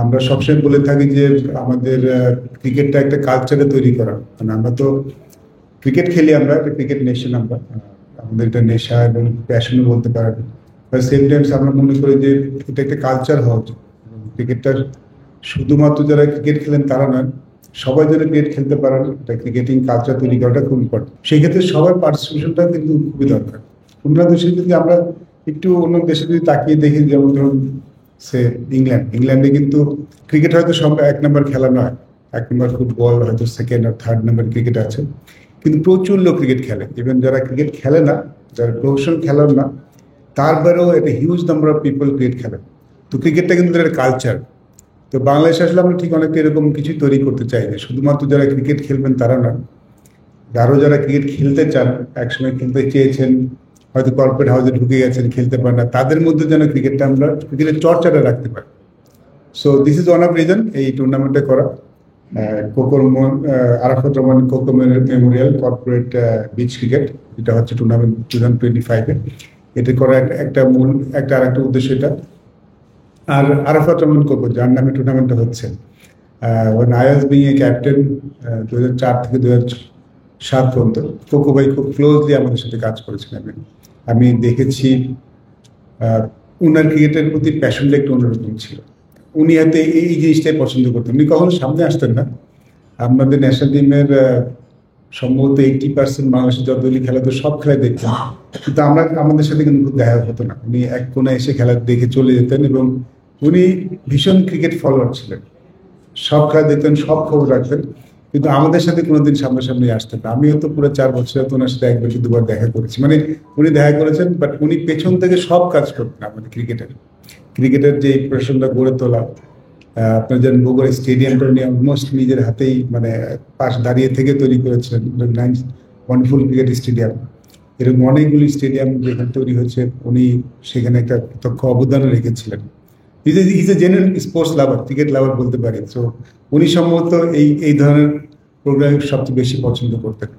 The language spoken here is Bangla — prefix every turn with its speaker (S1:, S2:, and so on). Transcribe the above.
S1: আমরা সবসময় বলে থাকি যে আমাদের ক্রিকেটটা একটা কালচারে তৈরি করা, মানে আমরা তো ক্রিকেট খেলি, আমরা একটা ক্রিকেট নেশন, আমরা আমাদের একটা নেশা এবং প্যাশনও বলতে পারেন। সেম টাইমস আমরা মনে করি যে এটা একটা কালচার হওয়া উচিত। ক্রিকেটটা শুধুমাত্র যারা ক্রিকেট খেলেন তারা নয়, সবাই যারা ক্রিকেট খেলতে পারেন, এটা ক্রিকেটিং কালচার তৈরি করাটা খুব ইম্পর্টেন্ট। সেই ক্ষেত্রে সবার পার্টিসিপেশনটা কিন্তু খুবই দরকার। অন্য দেশে যদি আমরা একটু অন্য দেশে যদি তাকিয়ে দেখি, যেমন ধরুন সে ইংল্যান্ডে কিন্তু ক্রিকেট হয়তো সব এক নম্বর খেলা নয়, এক নম্বর ফুটবল হয়তো সেকেন্ড আর থার্ড নম্বর ক্রিকেট আছে, কিন্তু প্রচুর লোক ক্রিকেট খেলে। ইভেন যারা ক্রিকেট খেলে না, যারা প্রফেশনাল খেলোয়াড় না, তারপরেও একটা huge number of people cricket খেলে। তো ক্রিকেটটা কিন্তু একটা কালচার। তো বাংলাদেশে আসলে আমরা ঠিক অনেকটা এরকম কিছু তৈরি করতে চাই যে শুধুমাত্র যারা ক্রিকেট খেলবেন তারা না, আরও যারা ক্রিকেট খেলতে চান, একসময় খেলতে চেয়েছেন, হয়তো কর্পোরেট হাউসে ঢুকে গেছেন, খেলতে পারেন না, তাদের মধ্যে যেন ক্রিকেটটা আমরা ক্রিকেটের চর্চাটা রাখতে পারি। So this is one of reason এই টুর্নামেন্টে করা। কোকোর Arafat Rahman Koko memorial corporate beach cricket, এটা হচ্ছে টুর্নামেন্ট 2025-এ। এটা করা একটা মূল আর একটা উদ্দেশ্য এটা। আর আরাফাত রহমান কোকো, যার নামে টুর্নামেন্টটা হচ্ছে, when I was being a captain 2004 থেকে 2007 পর্যন্ত, কোকো ভাই খুব ক্লোজলি আমাদের সাথে কাজ করেছেন। আমি দেখেছি উনার ক্রিকেটের প্রতি প্যাশনটা একটু অন্যরকম ছিল। উনি হয়তো এই জিনিসটাই পছন্দ করতেন, উনি কখনো সামনে আসতেন না। আমাদের ন্যাশনাল টিমের সম্ভবত 80% বাংলাদেশের যতগুলি খেলা তো সব খেলায় দেখতেন, কিন্তু আমাদের সাথে কিন্তু খুব দেখা হতো না। উনি এক কোণে এসে খেলা দেখে চলে যেতেন, এবং উনি ভীষণ ক্রিকেট ফলোয়ার ছিলেন, সব খেলা দেখতেন, সব খবর রাখতেন, কিন্তু আমাদের সাথে কোনোদিন সামনাসামনি আসতেন না। আমিও তো পুরো 4 বছর ওনার সাথে একবার কি দুবার দেখা করেছি, মানে উনি দেখা করেছেন, বাট উনি পেছন থেকে সব কাজ করতেন আমাদের ক্রিকেটের যে প্রশ্নটা গড়ে তোলা। আপনার যেন বগুড়া স্টেডিয়ামটা উনি অলমোস্ট নিজের হাতেই, মানে পাশ দাঁড়িয়ে থেকে তৈরি করেছিলেন। ওয়ান্ডারফুল ক্রিকেট স্টেডিয়াম, এরকম অনেকগুলি স্টেডিয়াম যেখানে তৈরি হচ্ছে, উনি সেখানে একটা প্রত্যক্ষ অবদান রেখেছিলেন। Is a genuine sports lover, cricket লাভার বলতে পারি। সো উনি সম্ভবত এই ধরনের প্রোগ্রাম সবচেয়ে বেশি পছন্দ করতেন।